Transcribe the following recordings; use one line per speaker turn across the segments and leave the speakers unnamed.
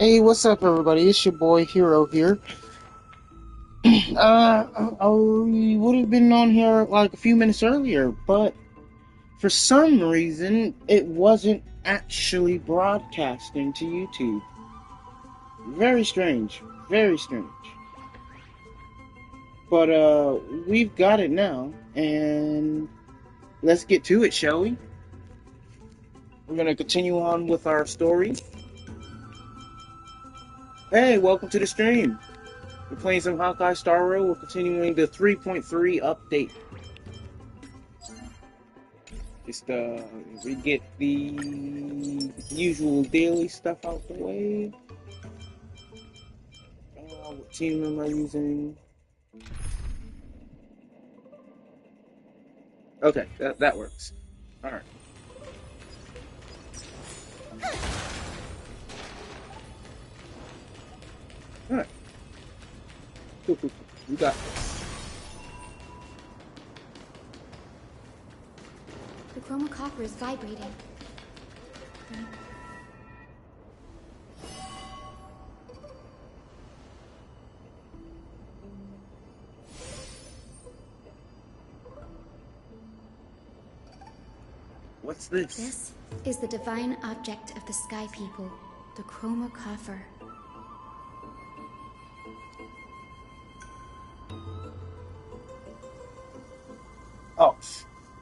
Hey, what's up, everybody? It's your boy Hero here. I would have been on here like a few minutes earlier, but for some reason, it wasn't actually broadcasting to YouTube. Very strange. Very strange. But, we've got it now, and let's get to it, shall we? We're gonna continue on with our story. Hey, welcome to the stream. We're playing some Honkai Star Rail. We're continuing the 3.3 update. Just we get the usual daily stuff out the way. What team am I using? Okay, that works. All right. All right. Cool. You got this.
The chroma copper is vibrating.
What's this?
This is the divine object of the Sky People, the chroma copper.
Oh,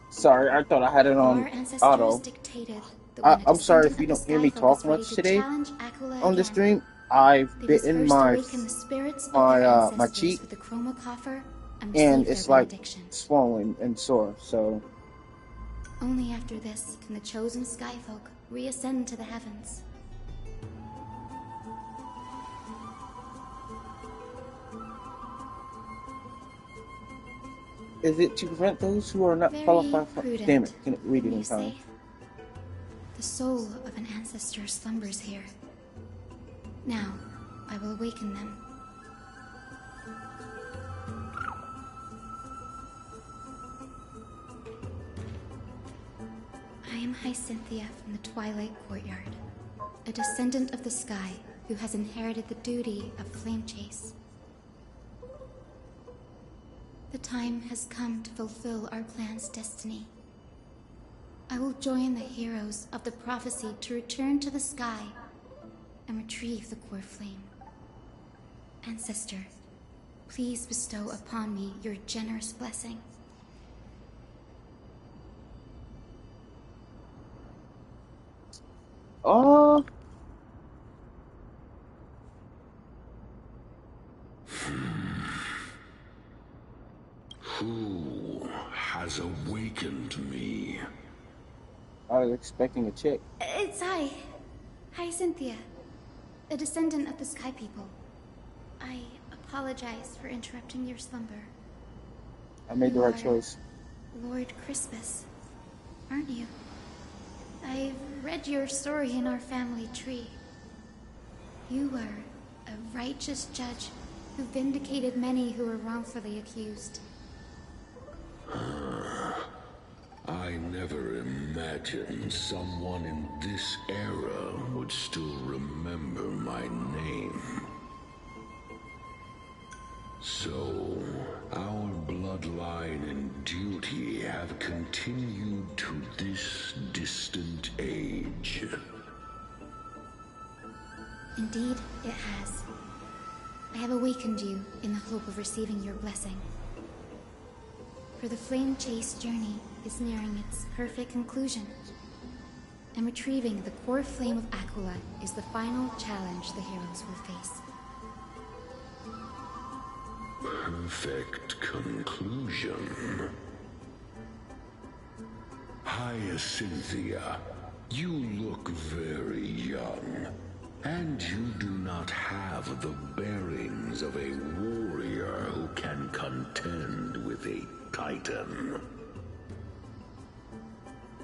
sorry. I thought I had it on
Our ancestors
auto.
dictated that when
I'm sorry if
descendant
you
of
don't
the
hear me
Sky
talk
Folk is ready
much
to
today
challenge Akula
on the
again,
stream. I've
they must
bitten
first
my
awaken the spirits of their
my
ancestors
cheek,
with the chroma copper and
and
receive
it's
their
like
benediction.
swollen and sore. So
Only after this can the chosen Sky Folk reascend to the heavens.
is it to prevent those who are not
Very
qualified for?
prudent,
Damn it! Can't read it
you
in time.
say? The soul of an ancestor slumbers here. Now, I will awaken them. I am Hyacinthia from the Twilight Courtyard, a descendant of the sky who has inherited the duty of flame chase. The time has come to fulfill our clan's destiny. I will join the heroes of the prophecy to return to the sky and retrieve the core flame. Ancestor, please bestow upon me your generous blessing.
Oh.
Who has awakened me?
I was expecting a check.
It's Hyacinthia, a descendant of the Sky People. I apologize for interrupting your slumber.
I made the
You
right
are
choice.
Lord Crispus, aren't you? I've read your story in our family tree. You were a righteous judge who vindicated many who were wrongfully accused.
I never imagined someone in this era would still remember my name. So, our bloodline and duty have continued to this distant age.
Indeed, it has. I have awakened you in the hope of receiving your blessing. For the flame chase journey is nearing its perfect conclusion. And retrieving the core flame of Aquila is the final challenge the heroes will face.
Perfect conclusion. Hyacinthia, you look very young, and you do not have the bearings of a warrior who can contend with a titan.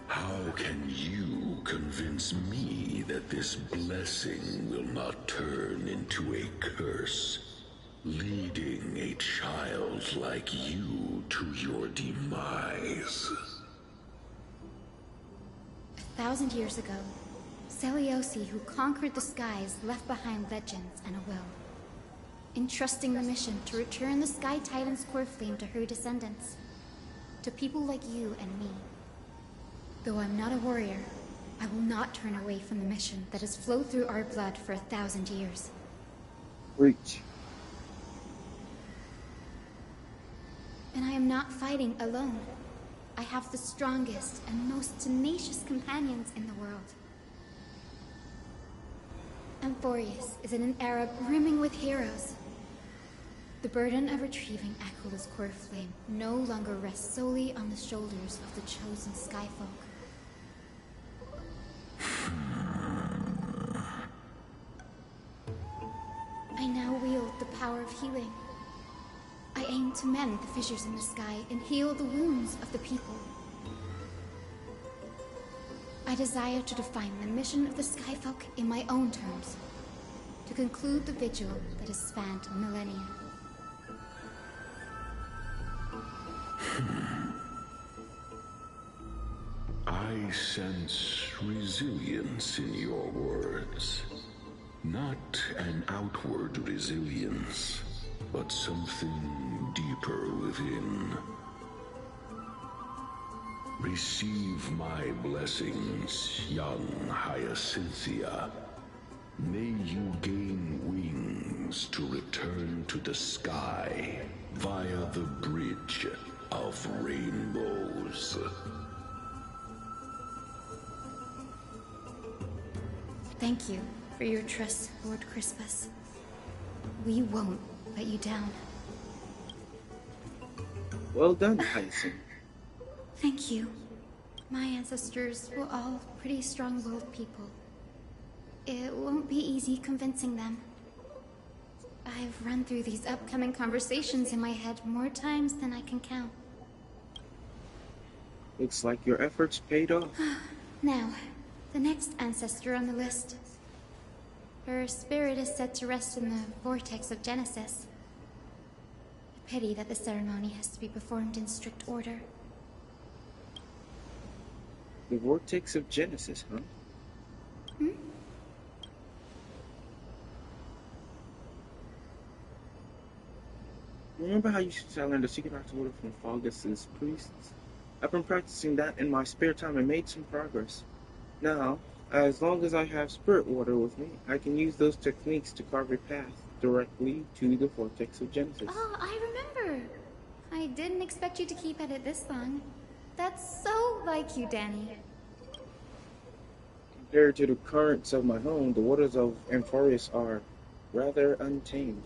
How can you convince me that this blessing will not turn into a curse, leading a child like you to your demise?
1,000 years ago, Celiosi, who conquered the skies, left behind legends and a will, entrusting the mission to return the Sky Titan's core flame to her descendants, to people like you and me. Though I'm not a warrior, I will not turn away from the mission that has flowed through our blood for 1,000 years.
Reach.
And I am not fighting alone. I have the strongest and most tenacious companions in the world. Amphorius is in an era brimming with heroes. The burden of retrieving Aquil's core flame no longer rests solely on the shoulders of the chosen Skyfolk. I now wield the power of healing. I aim to mend the fissures in the sky and heal the wounds of the people. I desire to define the mission of the Skyfolk in my own terms, to conclude the vigil that has spanned millennia.
I sense resilience in your words. Not an outward resilience, but something deeper within. Receive my blessings, young Hyacinthia. May you gain wings to return to the sky via the bridge of rainbows.
Thank you for your trust, Lord Crispus. We won't let you down.
Well done, Hyacinth.
Thank you. My ancestors were all pretty strong-willed people. It won't be easy convincing them. I've run through these upcoming conversations in my head more times than I can count.
Looks like your efforts paid off.
Now, the next ancestor on the list. Her spirit is set to rest in the vortex of Genesis. A pity that the ceremony has to be performed in strict order.
The vortex of Genesis, huh?
Hmm?
Remember how you used to learn the secret art order from Faugus's priests? I've been practicing that in my spare time and made some progress. Now, as long as I have spirit water with me, I can use those techniques to carve a path directly to the vortex of Genesis.
Oh, I remember. I didn't expect you to keep at it this long. That's so like you, Danny.
Compared to the currents of my home, the waters of Amphorius are rather untamed.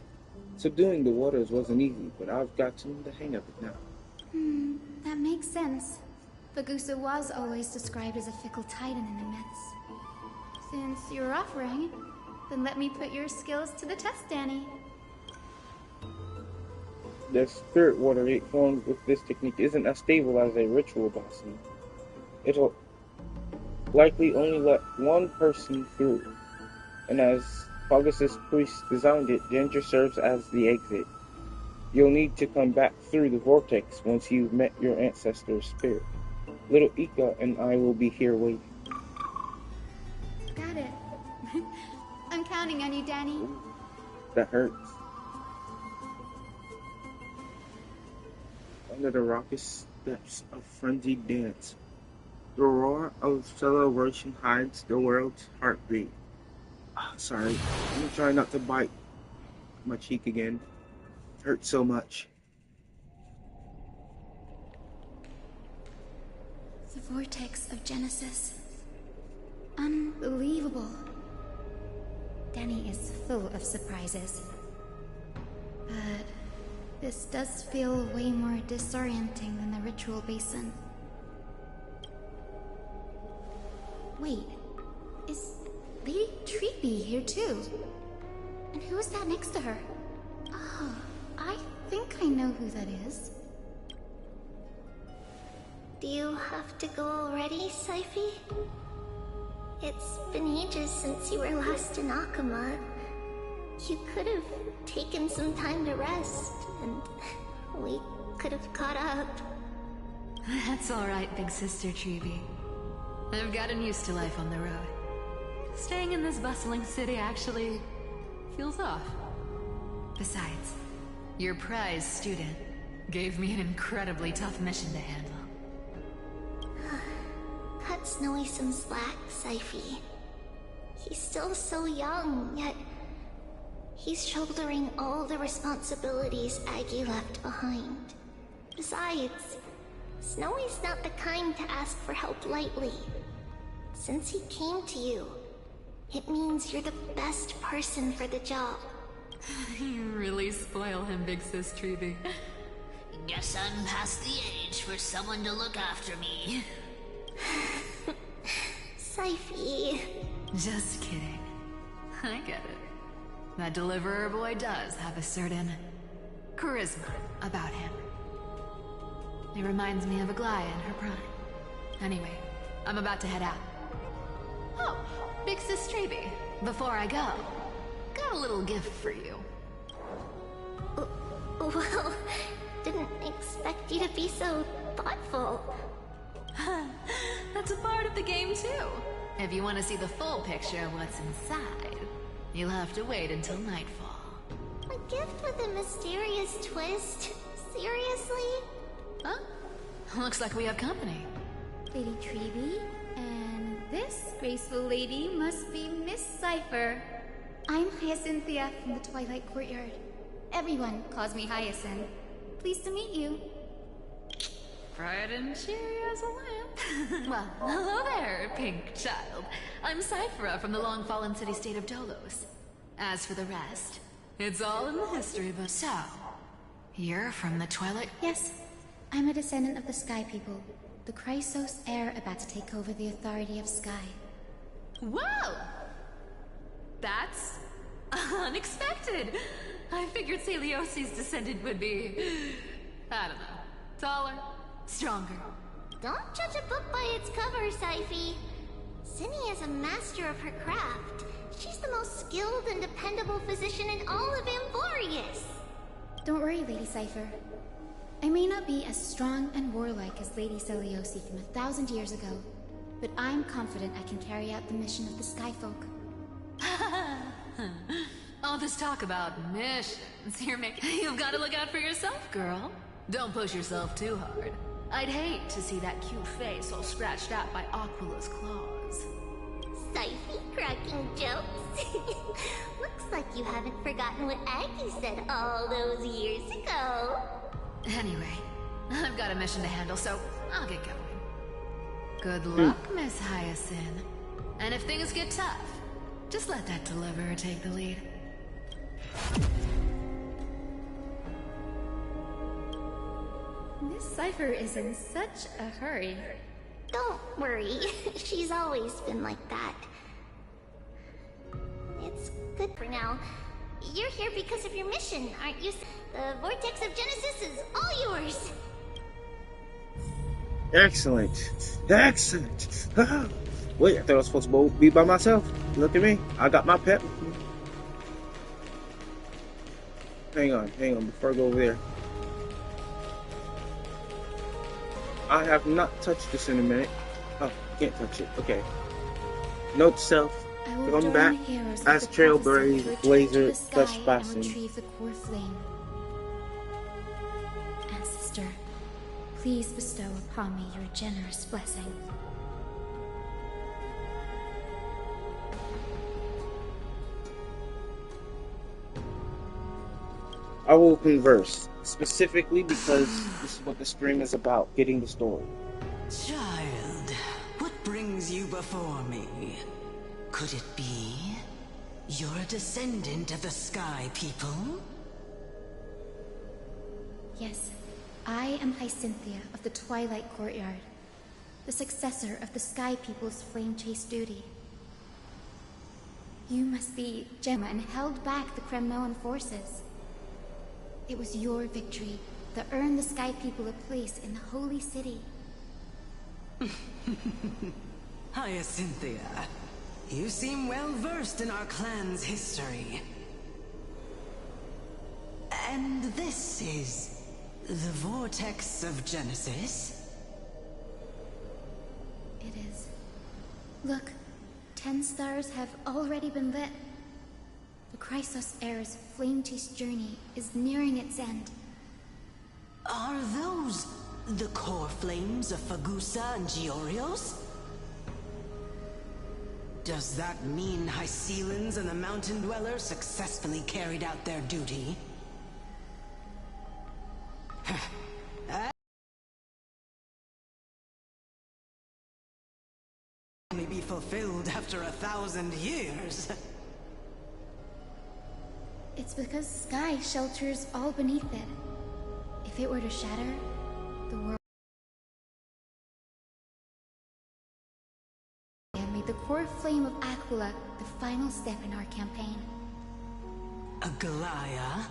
Subduing the waters wasn't easy, but I've gotten the hang of it now.
That makes sense. Fagusa was always described as a fickle titan in the myths. Since you're offering, then let me put your skills to the test, Danny.
The spirit water it formed with this technique isn't as stable as a ritual bossy. It'll likely only let one person through, and as Faugus's priest designed it, danger serves as the exit. You'll need to come back through the vortex once you've met your ancestor's spirit. Little Ika and I will be here waiting.
Got it. I'm counting on you, Danny.
Ooh, that hurts. Under the raucous steps of frenzied dance, the roar of celebration hides the world's heartbeat. Sorry, I'm trying not to bite my cheek again. It hurts so much.
The vortex of Genesis. Unbelievable. Danny is full of surprises. But this does feel way more disorienting than the ritual basin. Wait, is Lady Treepy here too? And who is that next to her? Oh, I think I know who that is.
Do you have to go already, Syphi? It's been ages since you were last in Akama. You could have taken some time to rest, and we could have caught up.
That's alright, big sister Treeby. I've gotten used to life on the road. Staying in this bustling city actually feels off. Besides, your prize student gave me an incredibly tough mission to handle.
Cut Snowy some slack, Syphie. He's still so young, yet he's shouldering all the responsibilities Aggie left behind. Besides, Snowy's not the kind to ask for help lightly. Since he came to you, it means you're the best person for the job.
You really spoil him, Big Sis Treeby.
Guess I'm past the age for someone to look after me.
Syphie.
Just kidding. I get it. That deliverer boy does have a certain charisma about him. He reminds me of Aglaia in her prime. Anyway, I'm about to head out. Oh, Big Sis Treeby, before I go, got a little gift for you.
Well, didn't expect you to be so thoughtful.
That's a part of the game too. If you want to see the full picture of what's inside, you'll have to wait until nightfall.
A gift with a mysterious twist? Seriously?
Huh? Looks like we have company.
Lady Treeby, and this graceful lady must be Miss Cypher. I'm Hyacinthia from the Twilight Courtyard. Everyone calls me Hyacinth. Pleased to meet you.
Bright and cheery as a lamp. Well, hello there, pink child. I'm Cyphera from the long-fallen city-state of Dolos. As for the rest, it's all in the history book. So, you're from the Twilight...
Yes, I'm a descendant of the Sky People, the Chrysos heir about to take over the authority of Sky.
Whoa! That's unexpected. I figured Celiosi's descendant would be... I don't know. Taller, stronger.
Don't judge a book by its cover, Syphie. Zinni is a master of her craft. She's the most skilled and dependable physician in all of Amphorius.
Don't worry, Lady Cypher. I may not be as strong and warlike as Lady Celiosi from 1,000 years ago, but I'm confident I can carry out the mission of the Skyfolk.
All this talk about missions, you've got to look out for yourself, girl. Don't push yourself too hard. I'd hate to see that cute face all scratched out by Aquila's claws.
Syphie cracking jokes? Looks like you haven't forgotten what Aggie said all those years ago.
Anyway, I've got a mission to handle, so I'll get going. Good luck, Miss Hyacinth. And if things get tough, just let that deliverer take the lead.
Miss Cypher is in such a hurry.
Don't worry, she's always been like that. It's good for now. You're here because of your mission, aren't you? The Vortex of Genesis is all yours.
Excellent. Excellent. Wait, I thought I was supposed to be by myself. Look at me. I got my pet. Hang on, before I go over there. I have not touched this in a minute. Oh, can't touch it. Okay. Note to self. Come back as Trailblazer Dutch Bassin.
Retrieve the core flame. Ancestor, please bestow upon me your generous blessing.
I will converse, specifically because this is what the stream is about, getting the story.
Child, what brings you before me? Could it be you're a descendant of the Sky People?
Yes, I am Hyacinthia of the Twilight Courtyard, the successor of the Sky People's flame chase duty. You must be Gemma and held back the Kremnoan forces. It was your victory that earned the Sky People a place in the Holy City.
Hyacinthia, you seem well versed in our clan's history. And this is the Vortex of Genesis?
It is. Look, 10 stars have already been lit. The Chrysos heir's flame chase journey is nearing its end.
Are those the core flames of Fagusa and Giorios? Does that mean Hycelans and the Mountain Dwellers successfully carried out their duty? Only be fulfilled after 1,000 years.
It's because Sky shelters all beneath it. If it were to shatter, the world... and made the core flame of Aquila the final step in our campaign.
Aglaya?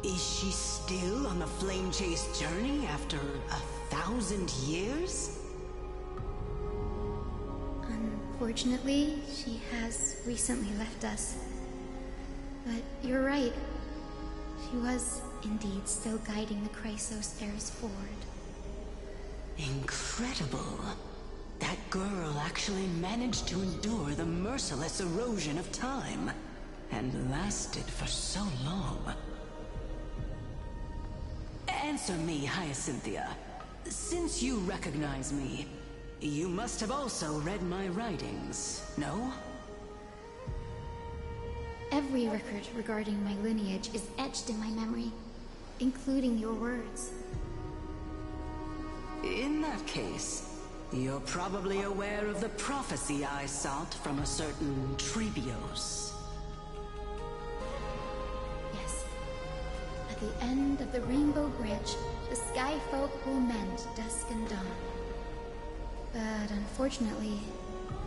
Is she still on the flame chase journey after 1,000 years?
Unfortunately, she has recently left us. But you're right. She was indeed still guiding the Chrysos heirs forward.
Incredible. That girl actually managed to endure the merciless erosion of time, and lasted for so long. Answer me, Hyacinthia. Since you recognize me, you must have also read my writings, no?
Every record regarding my lineage is etched in my memory, including your words.
In that case, you're probably aware of the prophecy I sought from a certain Trebios.
Yes. At the end of the Rainbow Bridge, the Sky Folk will mend dusk and dawn. But unfortunately,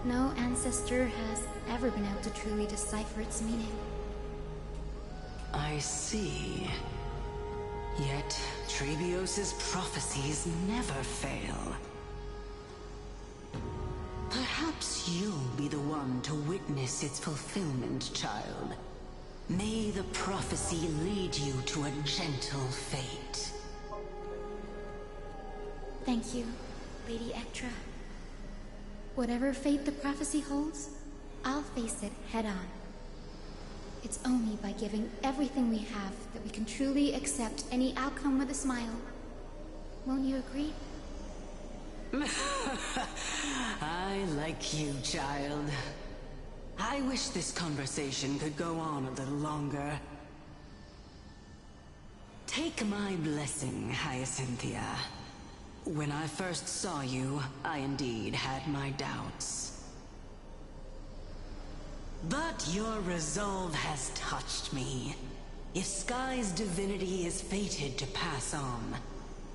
no ancestor has ever been able to truly decipher its meaning.
I see. Yet, Trebios' prophecies never fail. Perhaps you'll be the one to witness its fulfillment, child. May the prophecy lead you to a gentle fate.
Thank you, Lady Ectra. Whatever fate the prophecy holds, I'll face it head-on. It's only by giving everything we have that we can truly accept any outcome with a smile. Won't you agree?
I like you, child. I wish this conversation could go on a little longer. Take my blessing, Hyacinthia. When I first saw you, I indeed had my doubts. But your resolve has touched me. If Sky's divinity is fated to pass on,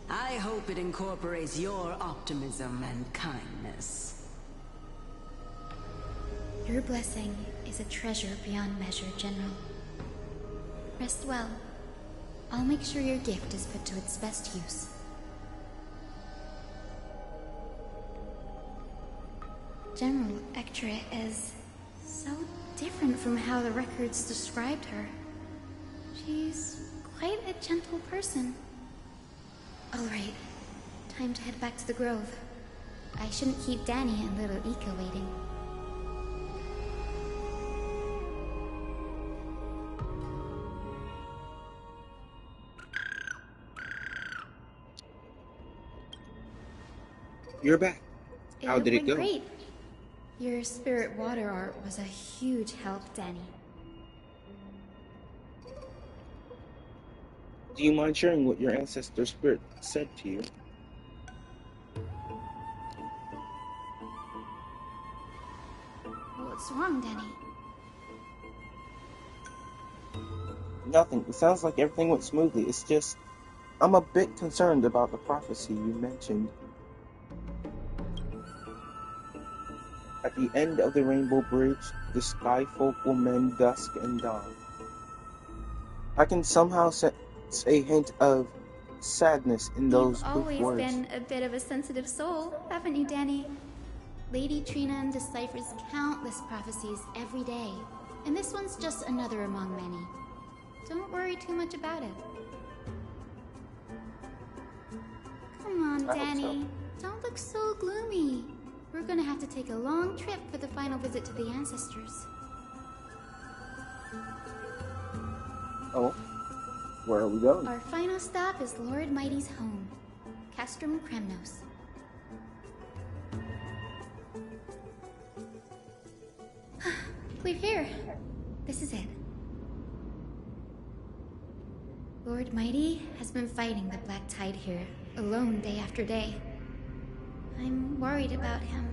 I hope it incorporates your optimism and kindness.
Your blessing is a treasure beyond measure, General. Rest well. I'll make sure your gift is put to its best use. General Ectra is so different from how the records described her. She's quite a gentle person. All right, time to head back to the Grove. I shouldn't keep Danny and little Ika waiting.
You're back. How did it go?
Great. Your spirit water art was a huge help, Danny.
Do you mind sharing what your ancestor spirit said to you?
What's wrong, Danny?
Nothing. It sounds like everything went smoothly. It's just, I'm a bit concerned about the prophecy you mentioned. At the end of the Rainbow Bridge, the Sky Folk will mend dusk and dawn. I can somehow sense a hint of sadness in those
You've
brief
always
words.
been a bit of a sensitive soul, haven't you, Danny? Lady Trina deciphers countless prophecies every day, and this one's just another among many. Don't worry too much about it. Come on,
I hope
Danny.
so.
Don't look so gloomy. we're gonna have to take a long trip for the final visit to the ancestors.
Oh, where are we going?
Our final stop is Lord Mighty's home, Castrum Kremnos. We're here. This is it. Lord Mighty has been fighting the Black Tide here, alone day after day. I'm worried about him.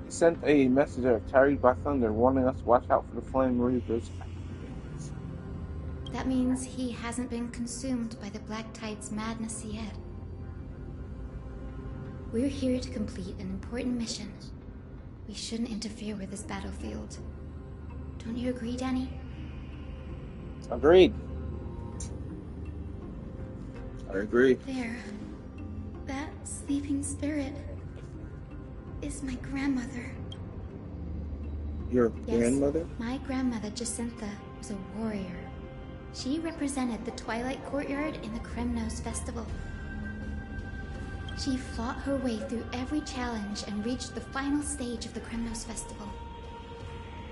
He sent a messenger carried by thunder warning us to watch out for the Flame Reapers.
That means he hasn't been consumed by the Black Tide's madness yet. We're here to complete an important mission. We shouldn't interfere with this battlefield. Don't you agree, Danny?
Agreed. I agree.
There. That sleeping spirit is my grandmother.
Your
Yes,
grandmother?
my grandmother Jacintha was a warrior. She represented the Twilight Courtyard in the Kremnos Festival. She fought her way through every challenge and reached the final stage of the Kremnos Festival.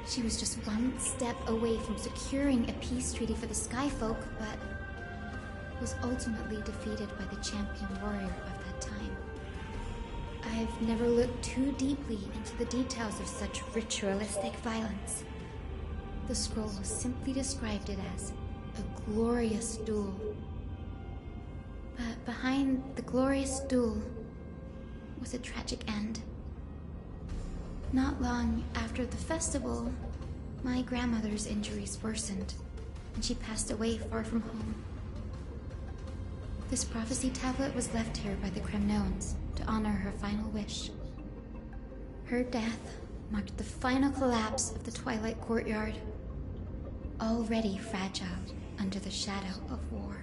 She was just one step away from securing a peace treaty for the Skyfolk, but was ultimately defeated by the champion warrior of that time. I've never looked too deeply into the details of such ritualistic violence. The scroll simply described it as a glorious duel. But behind the glorious duel was a tragic end. Not long after the festival, my grandmother's injuries worsened, and she passed away far from home. This prophecy tablet was left here by the Kremnoans to honor her final wish. Her death marked the final collapse of the Twilight Courtyard, already fragile under the shadow of war.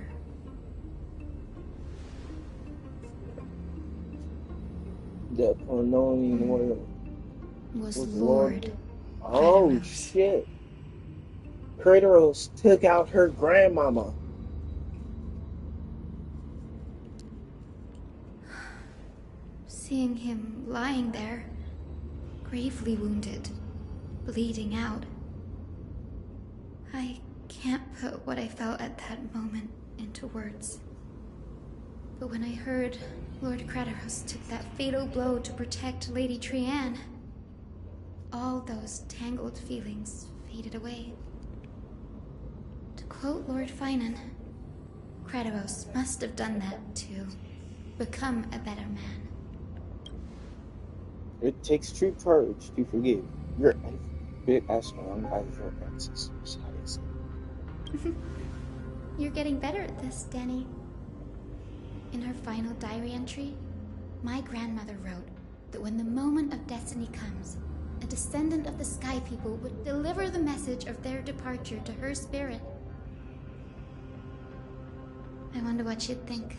The unknowing warrior
Was Lord
Oh
Kratos.
shit. Kratos took out her grandmama.
Seeing him lying there, gravely wounded, bleeding out, I can't put what I felt at that moment into words. But when I heard Lord Kratos took that fatal blow to protect Lady Trianne, all those tangled feelings faded away. To quote Lord Finan, Kratos must have done that to become a better man.
It takes true courage to forgive. You're as big as strong as your ancestors, I say.
You're getting better at this, Danny. In her final diary entry, my grandmother wrote that when the moment of destiny comes, a descendant of the Sky People would deliver the message of their departure to her spirit. I wonder what she'd think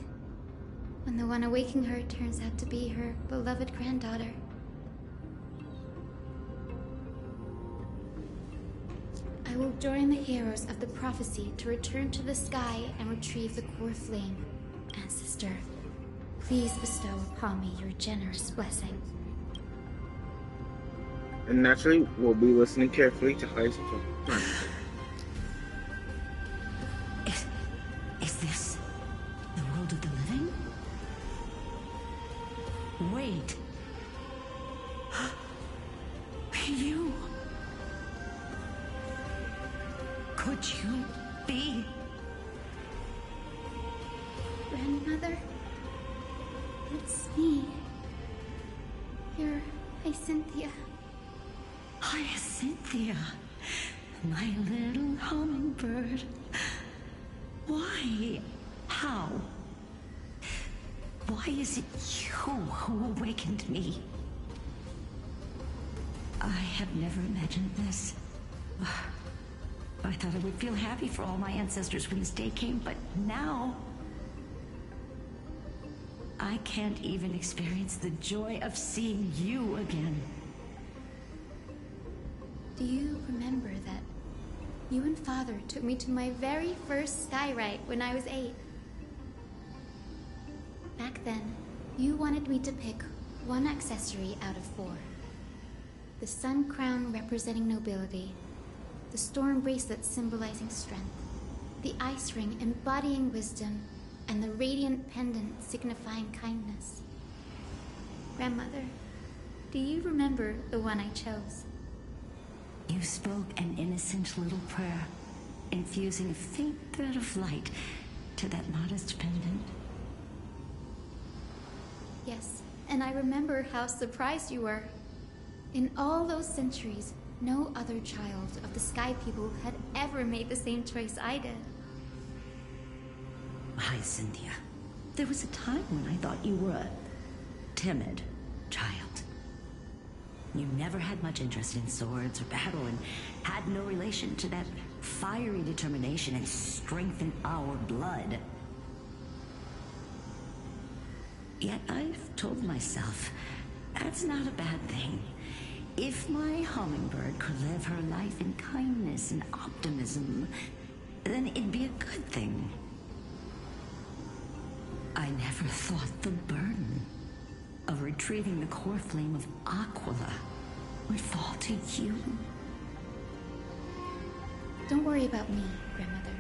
when the one awaking her turns out to be her beloved granddaughter. I will join the heroes of the prophecy to return to the sky and retrieve the core flame. Ancestor, please bestow upon me your generous blessing.
And naturally, we'll be listening carefully to Heisen's plan.
Is this the world of the living? Wait. You... Could you be...
Grandmother? It's me. You're Hyacinthia.
Hyacinthia, my little hummingbird. Why? How? Why is it you who awakened me? I have never imagined this. I thought I would feel happy for all my ancestors when this day came, but now... I can't even experience the joy of seeing you again.
Do you remember that you and Father took me to my very first sky ride when I was 8? Back then, you wanted me to pick one accessory out of 4. The sun crown representing nobility, the storm bracelet symbolizing strength, the ice ring embodying wisdom, and the radiant pendant signifying kindness. Grandmother, do you remember the one I chose?
You spoke an innocent little prayer, infusing a faint thread of light to that modest pendant.
Yes, and I remember how surprised you were. In all those centuries, no other child of the Sky People had ever made the same choice I did.
Hi, Cynthia. There was a time when I thought you were a timid child. You never had much interest in swords or battle and had no relation to that fiery determination and strength in our blood. Yet I've told myself, that's not a bad thing. If my hummingbird could live her life in kindness and optimism, then it'd be a good thing. I never thought the burden of retrieving the core flame of Aquila would fall to you.
Don't worry about me, Grandmother.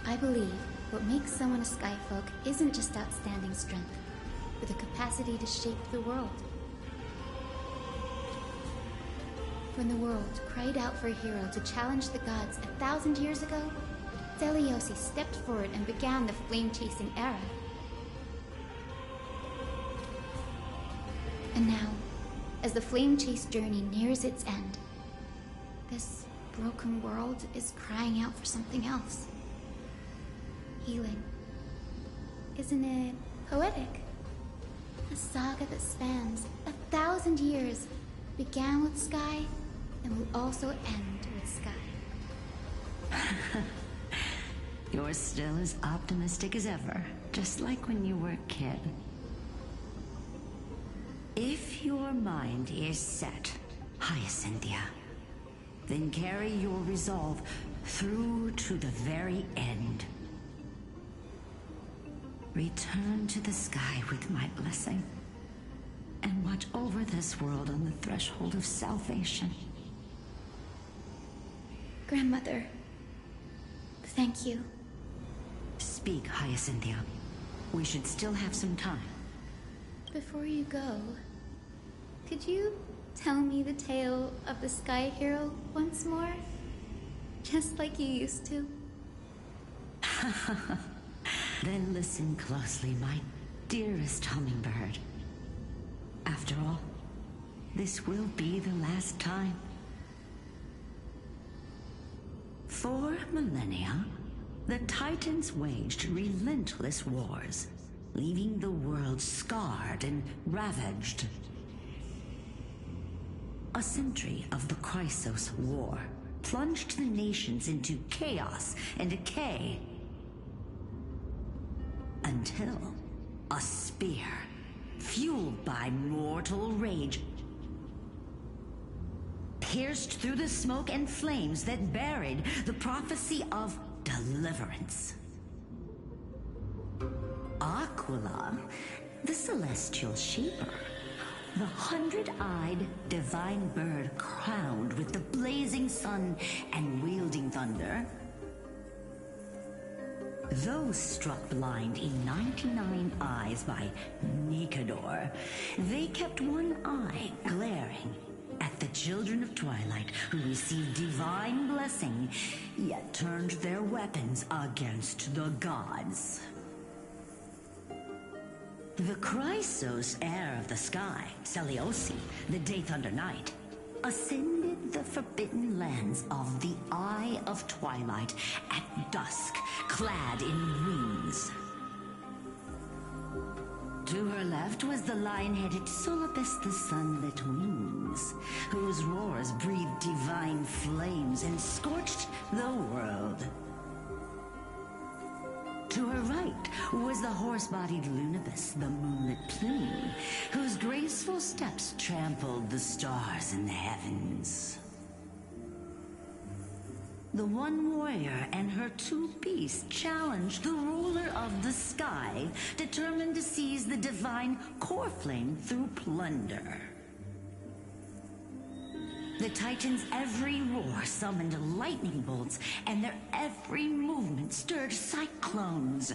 I believe what makes someone a Skyfolk isn't just outstanding strength, but the capacity to shape the world. When the world cried out for a hero to challenge the gods 1,000 years ago, Zeliosi stepped forward and began the flame-chasing era. And now, as the flame chase journey nears its end, this broken world is crying out for something else. Healing. Isn't it poetic? A saga that spans 1,000 years, began with Sky, and will also end with Sky.
You're still as optimistic as ever, just like when you were a kid. If your mind is set, Hyacinthia, then carry your resolve through to the very end. Return to the sky with my blessing, and watch over this world on the threshold of salvation.
Grandmother, thank you.
Speak, Hyacinthia. We should still have some time.
Before you go, could you tell me the tale of the Sky Hero once more? Just like you used to?
Then listen closely, my dearest hummingbird. After all, this will be the last time. For millennia, the Titans waged relentless wars, leaving the world scarred and ravaged. A century of the Chrysos War plunged the nations into chaos and decay, until a spear, fueled by mortal rage, pierced through the smoke and flames that buried the prophecy of deliverance. Aquila, the celestial shaper, the 100-eyed divine bird crowned with the blazing sun and wielding thunder, though struck blind in 99 eyes by Nicanor, they kept one eye glaring at the children of Twilight who received divine blessing, yet turned their weapons against the gods. The Chrysos heir of the sky, Seliosi, the Day Thunder Knight, ascended the forbidden lands of the Eye of Twilight at dusk, clad in wings. To her left was the lion-headed Solibus the Sunlit Wings, whose roars breathed divine flames and scorched the world. To her right was the horse-bodied Lunibus, the Moonlit Plume, whose graceful steps trampled the stars in the heavens. The one warrior and her two beasts challenged the ruler of the sky, determined to seize the divine core flame through plunder. The Titans' every roar summoned lightning bolts, and their every movement stirred cyclones.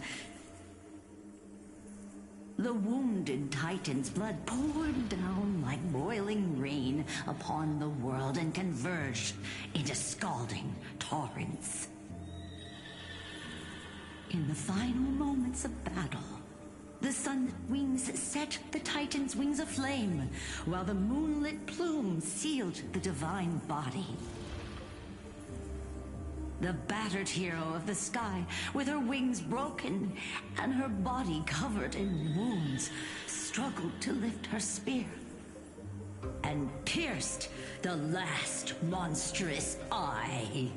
The wounded Titan's blood poured down like boiling rain upon the world and converged into scalding torrents. In the final moments of battle, the sun wings set the Titan's wings aflame, while the moonlit plume sealed the divine body. The battered hero of the sky, with her wings broken and her body covered in wounds, struggled to lift her spear and pierced the last monstrous eye.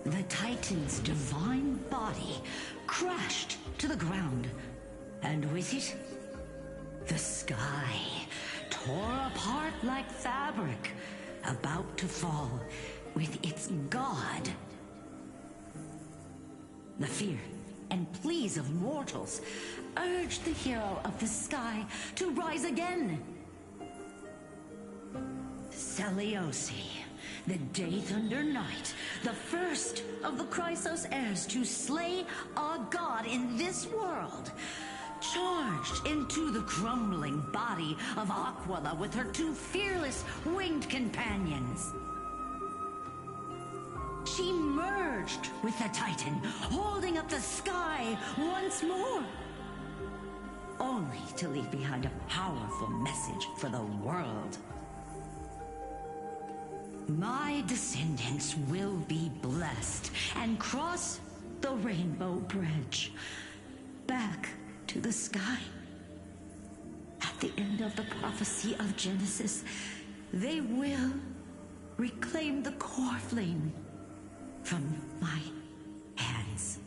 The Titan's divine body crashed to the ground, and with it, the sky tore apart like fabric, about to fall with its god. The fear and pleas of mortals urged the hero of the sky to rise again. Celiosi, the Day Thunder Knight, the first of the Chrysos heirs to slay a god in this world, charged into the crumbling body of Aquila with her two fearless winged companions. She merged with the Titan, holding up the sky once more, only to leave behind a powerful message for the world. My descendants will be blessed and cross the Rainbow Bridge back to the sky. At the end of the prophecy of Genesis, they will reclaim the core flame from my hands.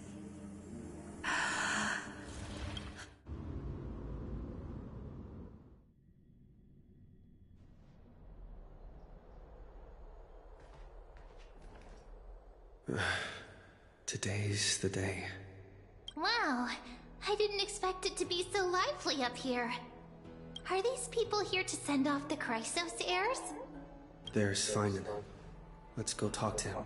Today's the day.
Wow, I didn't expect it to be so lively up here. Are these people here to send off the Chrysos heirs?
There's Simon. Let's go talk to him.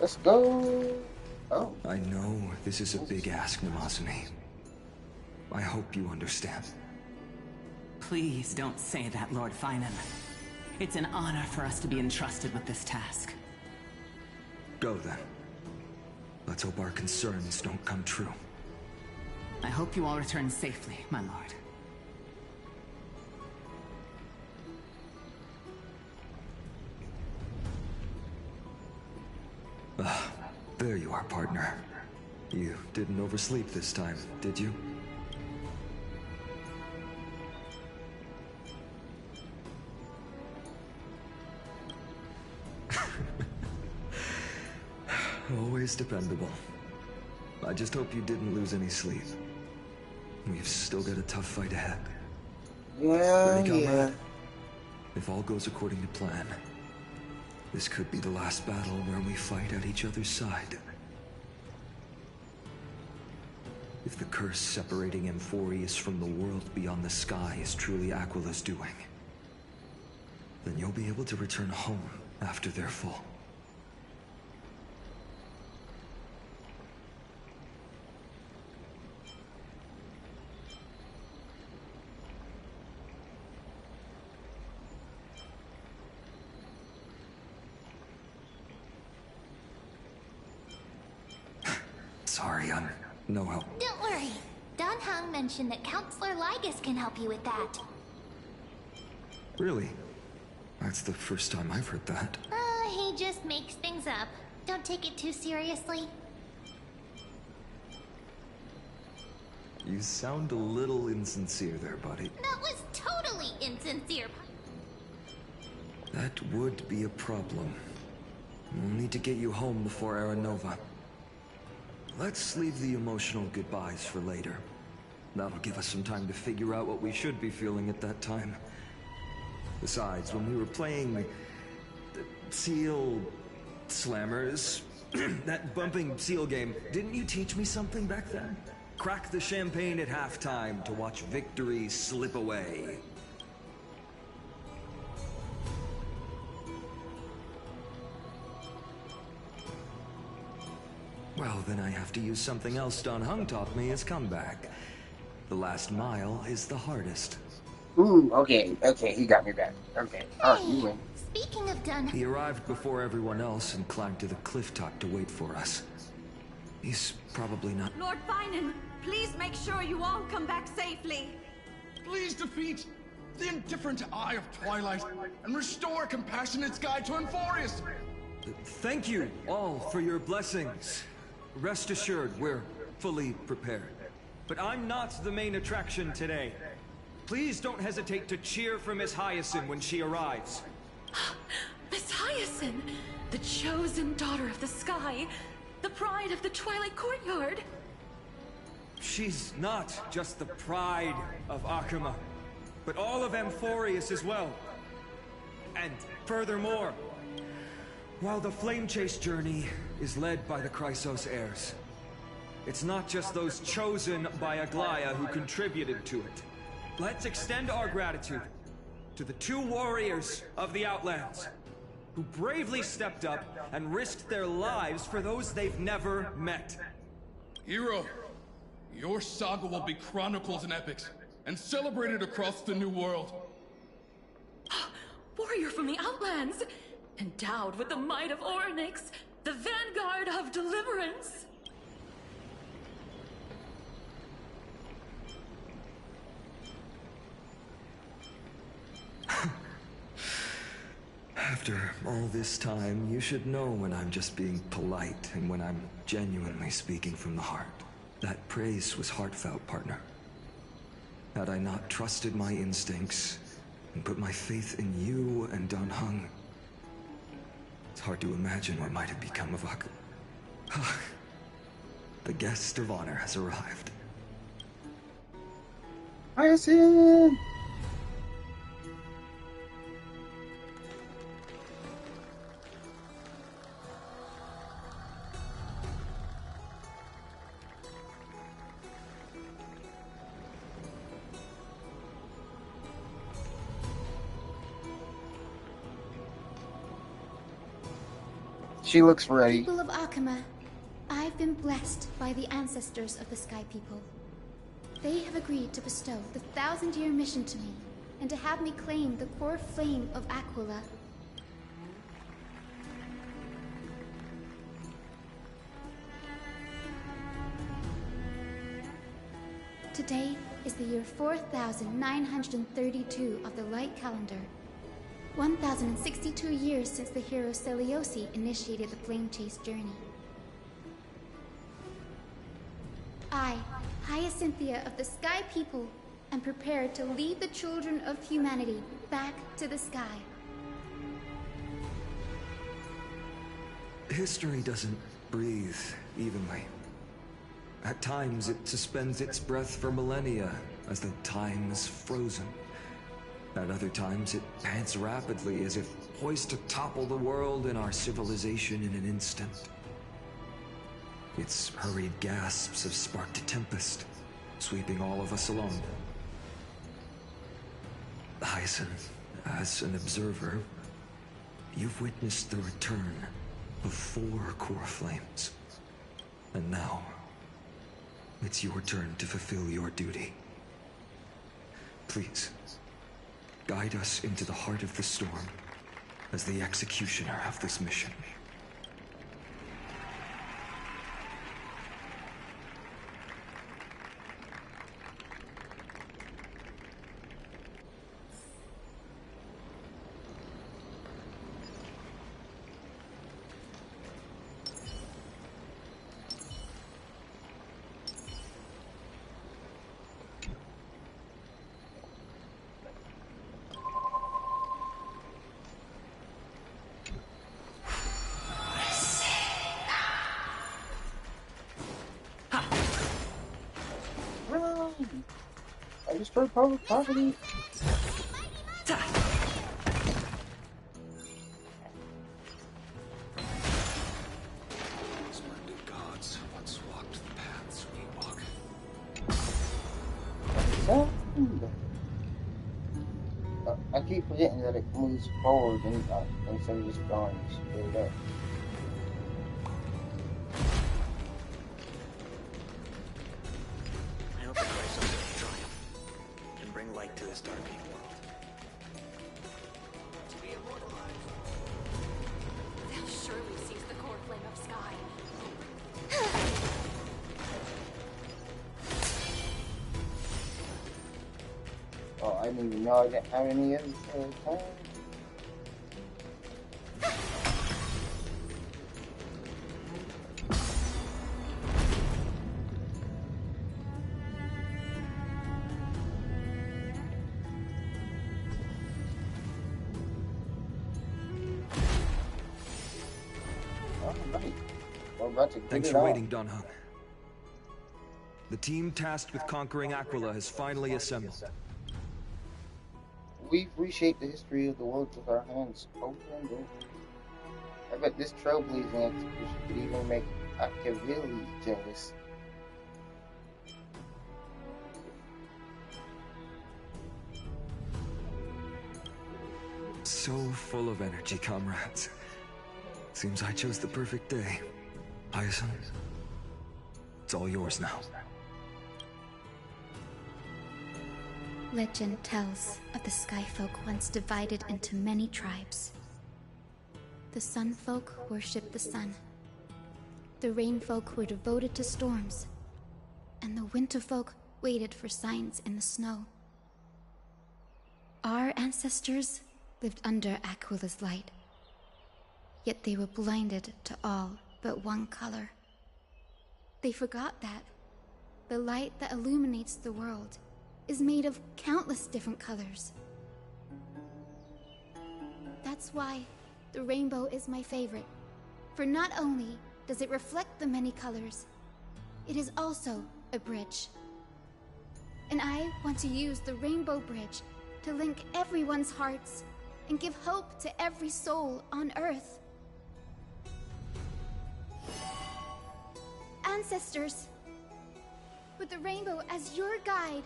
Let's go. Oh.
I know this is a big ask, Namazumi. I hope you understand.
Please don't say that, Lord Finan. It's an honor for us to be entrusted with this task.
Go then. Let's hope our concerns don't come true.
I hope you all return safely, my lord.
There you are, partner. You didn't oversleep this time, did you? Always dependable. I just hope you didn't lose any sleep. We've still got a tough fight ahead.
Well,
Ready, comrade?
yeah.
If all goes according to plan, this could be the last battle where we fight at each other's side. If the curse separating Amphorius from the world beyond the sky is truly Aquila's doing, then you'll be able to return home after their fall. Sorry, I'm no help.
Don't worry. Don Hung mentioned that Counselor Lygus can help you with that.
Really? That's the first time I've heard that.
He just makes things up. Don't take it too seriously.
You sound a little insincere there, buddy.
That was totally insincere.
That would be a problem. We'll need to get you home before Aranova. Let's leave the emotional goodbyes for later. That'll give us some time to figure out what we should be feeling at that time. Besides, when we were playing the Seal Slammers, that bumping seal game, didn't you teach me something back then? Crack the champagne at halftime to watch victory slip away. Well, then I have to use something else Don Hung taught me as comeback. The last mile is the hardest.
Ooh, okay, he got me back. Okay, alright, you win.
Speaking of done.
He arrived before everyone else and climbed to the cliff top to wait for us. He's probably not...
Lord Finan, please make sure you all come back safely.
Please defeat the indifferent Eye of Twilight and restore compassionate sky to Enforius.
Thank you all for your blessings. Rest assured, we're fully prepared. But I'm not the main attraction today. Please don't hesitate to cheer for Miss Hyacinth when she arrives.
Miss Hyacinth, the chosen daughter of the sky, the pride of the Twilight Courtyard.
She's not just the pride of Akuma, but all of Amphorius as well. And furthermore, while the Flame Chase journey is led by the Chrysos heirs, it's not just those chosen by Aglaya who contributed to it. Let's extend our gratitude to the 2 warriors of the Outlands, who bravely stepped up and risked their lives for those they've never met.
Hero, your saga will be chronicled in epics and celebrated across the New World.
Warrior from the Outlands, endowed with the might of Orynyx, the vanguard of deliverance.
After all this time, you should know when I'm just being polite and when I'm genuinely speaking from the heart. That praise was heartfelt, partner. Had I not trusted my instincts and put my faith in you and Don Hung, it's hard to imagine what might have become of Aku. The guest of honor has arrived.
Hyacinth! She looks ready.
People of Akuma, I've been blessed by the ancestors of the Sky People. They have agreed to bestow the 1,000-year mission to me, and to have me claim the core flame of Aquila. Today is the year 4932 of the Light Calendar. 1,062 years since the hero Seliosi initiated the Flame Chase journey. I, Hyacinthia of the Sky People, am prepared to lead the children of humanity back to the sky.
History doesn't breathe evenly. At times, it suspends its breath for millennia as the time is frozen. At other times, it pants rapidly as if poised to topple the world and our civilization in an instant. Its hurried gasps have sparked a tempest, sweeping all of us along. Hyacinth, as an observer, you've witnessed the return of 4 core flames. And now, it's your turn to fulfill your duty. Please, guide us into the heart of the storm as the executioner of this mission.
I destroyed public property.
Splendid gods once walked the paths we walk.
I keep forgetting that it moves forward and instead of just going straight up.
I hope the Chrysos will triumph and bring light to this darkening world. To be immortalized.
They'll surely seize the core flame of sky.
Oh, I didn't even know I didn't have any other time.
Thanks for waiting, Dunhung. The team tasked with conquering Aquila has finally assembled.
We've reshaped the history of the world with our hands over and over. I bet this trailblazing expedition could even make Machiavelli jealous.
So full of energy, comrades. Seems I chose the perfect day. Hyacinth, it's all yours now.
Legend tells of the Skyfolk once divided into many tribes. The Sunfolk worshipped the sun. The Rainfolk were devoted to storms. And the Winterfolk waited for signs in the snow. Our ancestors lived under Aquila's light. Yet they were blinded to all but one color. They forgot that the light that illuminates the world is made of countless different colors. That's why the rainbow is my favorite, for not only does it reflect the many colors, it is also a bridge. And I want to use the rainbow bridge to link everyone's hearts and give hope to every soul on Earth. Ancestors, with the rainbow as your guide,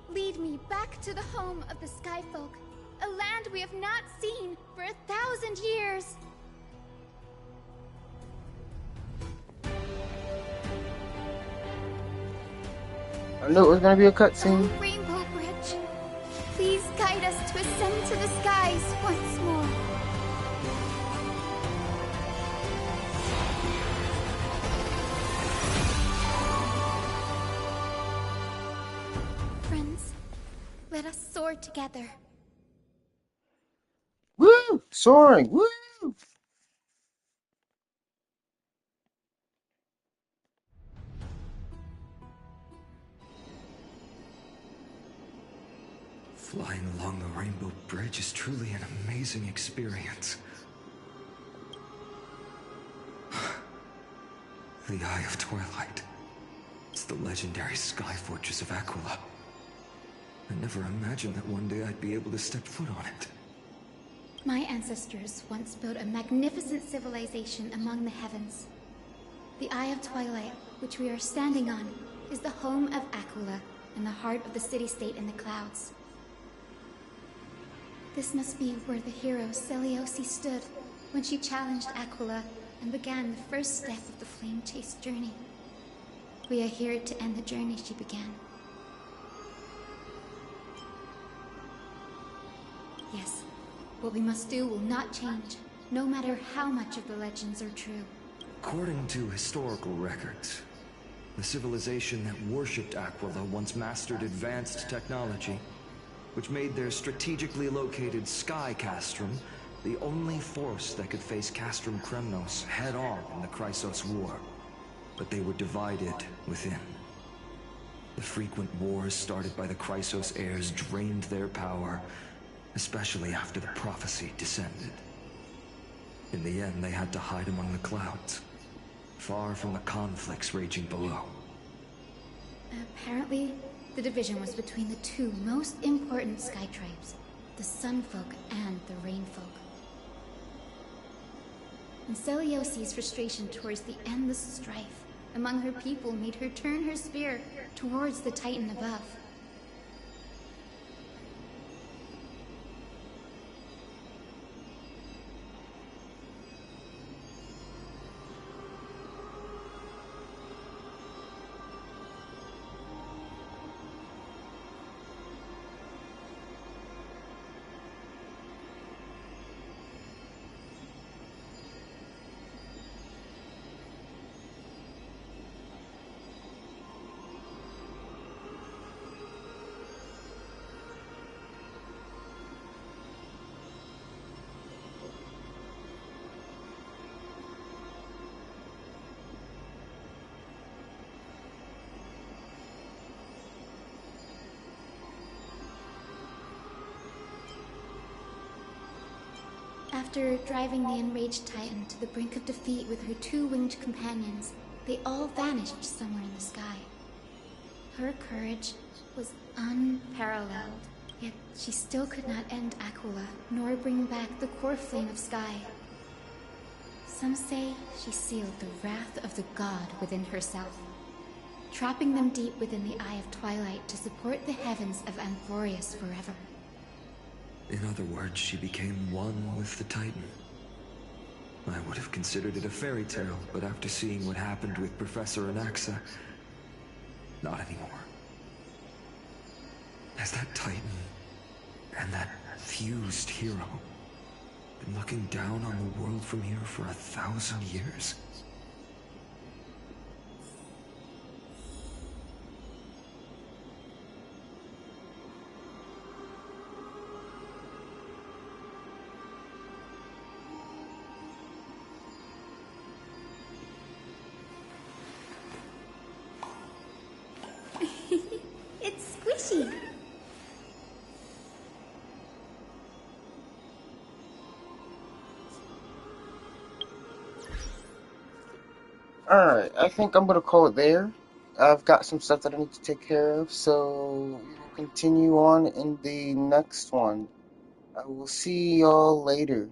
lead me back to the home of the Skyfolk, a land we have not seen for 1,000 years.
I knew it was gonna be a cutscene.
Oh, Rainbow Bridge, please guide us to ascend to the skies once more. Friends, let us soar together.
Woo! Soaring! Woo!
Flying along the Rainbow Bridge is truly an amazing experience. The Eye of Twilight. It's the legendary sky fortress of Aquila. I never imagined that one day I'd be able to step foot on it.
My ancestors once built a magnificent civilization among the heavens. The Eye of Twilight, which we are standing on, is the home of Aquila and the heart of the city-state in the clouds. This must be where the hero Seliosi stood when she challenged Aquila and began the first step of the flame chase journey. We are here to end the journey she began. Yes, what we must do will not change, no matter how much of the legends are true.
According to historical records, the civilization that worshipped Aquila once mastered advanced technology, which made their strategically located Sky Castrum the only force that could face Castrum Kremnos head-on in the Chrysos War. But they were divided within. The frequent wars started by the Chrysos heirs drained their power, especially after the prophecy descended. In the end, they had to hide among the clouds, far from the conflicts raging below.
Apparently, The division was between the two most important sky tribes, the Sunfolk and the Rainfolk. And Celiosi's frustration towards the endless strife among her people made her turn her spear towards the Titan above. After driving the enraged Titan to the brink of defeat with her two winged companions, they all vanished somewhere in the sky. Her courage was unparalleled, yet she still could not end Aquila, nor bring back the core flame of Sky. Some say she sealed the wrath of the god within herself, trapping them deep within the Eye of Twilight to support the heavens of Amphorius forever.
In other words, she became one with the Titan. I would have considered it a fairy tale, but after seeing what happened with Professor Anaxa, not anymore. Has that Titan and that fused hero been looking down on the world from here for 1,000 years?
It's squishy.
Alright, I think I'm gonna call it there. I've got some stuff that I need to take care of, so we will continue on in the next one. I will see y'all later.